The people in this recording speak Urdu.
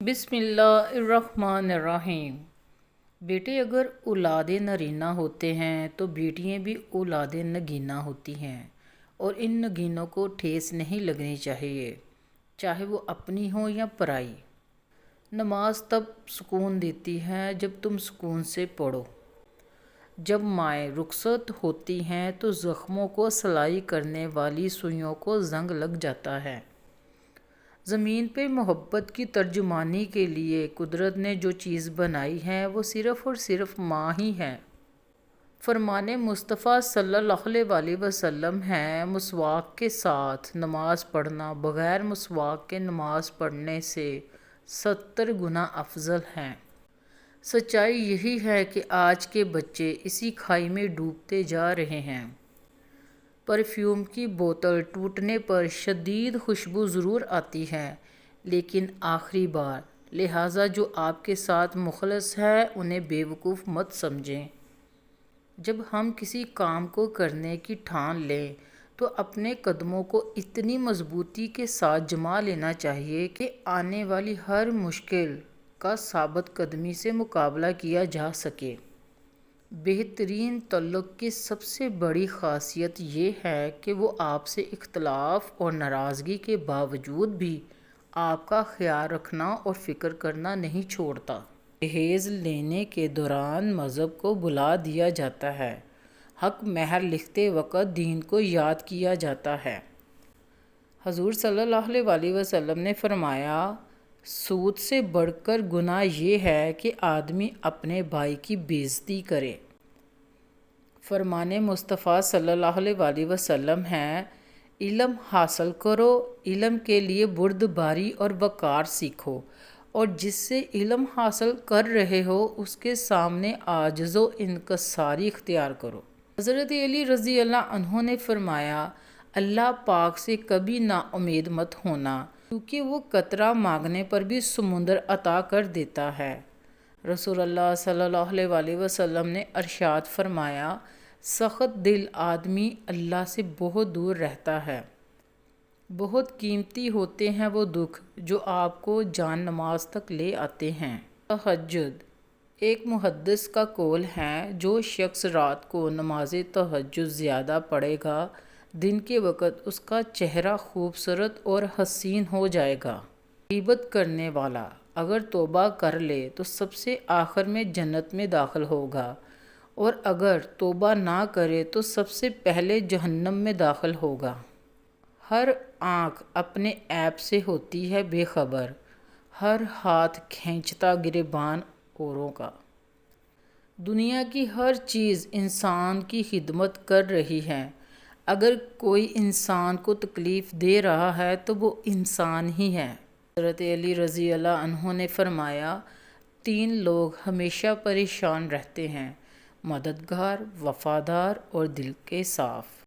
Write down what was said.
بسم اللہ الرحمن الرحیم۔ بیٹے اگر اولاد نرینہ ہوتے ہیں تو بیٹیاں بھی اولاد نگینہ ہوتی ہیں، اور ان نگینوں کو ٹھیس نہیں لگنی چاہیے، چاہے وہ اپنی ہوں یا پرائی۔ نماز تب سکون دیتی ہے جب تم سکون سے پڑھو۔ جب مائیں رخصت ہوتی ہیں تو زخموں کو سلائی کرنے والی سوئیوں کو زنگ لگ جاتا ہے۔ زمین پہ محبت کی ترجمانی کے لیے قدرت نے جو چیز بنائی ہے وہ صرف اور صرف ماں ہی ہے۔ فرمان مصطفیٰ صلی اللہ علیہ وسلم ہے، مسواک کے ساتھ نماز پڑھنا بغیر مسواک کے نماز پڑھنے سے 70 گنا افضل ہے۔ سچائی یہی ہے کہ آج کے بچے اسی کھائی میں ڈوبتے جا رہے ہیں۔ پرفیوم کی بوتل ٹوٹنے پر شدید خوشبو ضرور آتی ہے، لیکن آخری بار، لہٰذا جو آپ کے ساتھ مخلص ہے انہیں بیوقوف مت سمجھیں۔ جب ہم کسی کام کو کرنے کی ٹھان لیں تو اپنے قدموں کو اتنی مضبوطی کے ساتھ جما لینا چاہیے کہ آنے والی ہر مشکل کا ثابت قدمی سے مقابلہ کیا جا سکے۔ بہترین تعلق کی سب سے بڑی خاصیت یہ ہے کہ وہ آپ سے اختلاف اور ناراضگی کے باوجود بھی آپ کا خیال رکھنا اور فکر کرنا نہیں چھوڑتا۔ جہیز لینے کے دوران مذہب کو بلا دیا جاتا ہے، حق مہر لکھتے وقت دین کو یاد کیا جاتا ہے۔ حضور صلی اللہ علیہ وسلم نے فرمایا، سود سے بڑھ کر گناہ یہ ہے کہ آدمی اپنے بھائی کی بے عزتی کرے۔ فرمان مصطفیٰ صلی اللہ علیہ وسلم ہے، علم حاصل کرو، علم کے لیے بردباری اور وقار سیکھو، اور جس سے علم حاصل کر رہے ہو اس کے سامنے عاجز و انکساری اختیار کرو۔ حضرت علی رضی اللہ عنہ نے فرمایا، اللہ پاک سے کبھی نا امید مت ہونا، کیونکہ وہ قطرہ مانگنے پر بھی سمندر عطا کر دیتا ہے۔ رسول اللہ صلی اللہ علیہ وسلم نے ارشاد فرمایا، سخت دل آدمی اللہ سے بہت دور رہتا ہے۔ بہت قیمتی ہوتے ہیں وہ دکھ جو آپ کو جان نماز تک لے آتے ہیں۔ تہجد۔ ایک محدث کا قول ہے، جو شخص رات کو نماز تہجد زیادہ پڑھے گا، دن کے وقت اس کا چہرہ خوبصورت اور حسین ہو جائے گا۔ غیبت کرنے والا اگر توبہ کر لے تو سب سے آخر میں جنت میں داخل ہوگا، اور اگر توبہ نہ کرے تو سب سے پہلے جہنم میں داخل ہوگا۔ ہر آنکھ اپنے عیب سے ہوتی ہے بے خبر، ہر ہاتھ کھینچتا گریباں اوروں کا۔ دنیا کی ہر چیز انسان کی خدمت کر رہی ہے۔ اگر کوئی انسان کو تکلیف دے رہا ہے تو وہ انسان ہی ہے۔ حضرت علی رضی اللہ عنہ نے فرمایا، 3 لوگ ہمیشہ پریشان رہتے ہیں، مددگار، وفادار اور دل کے صاف۔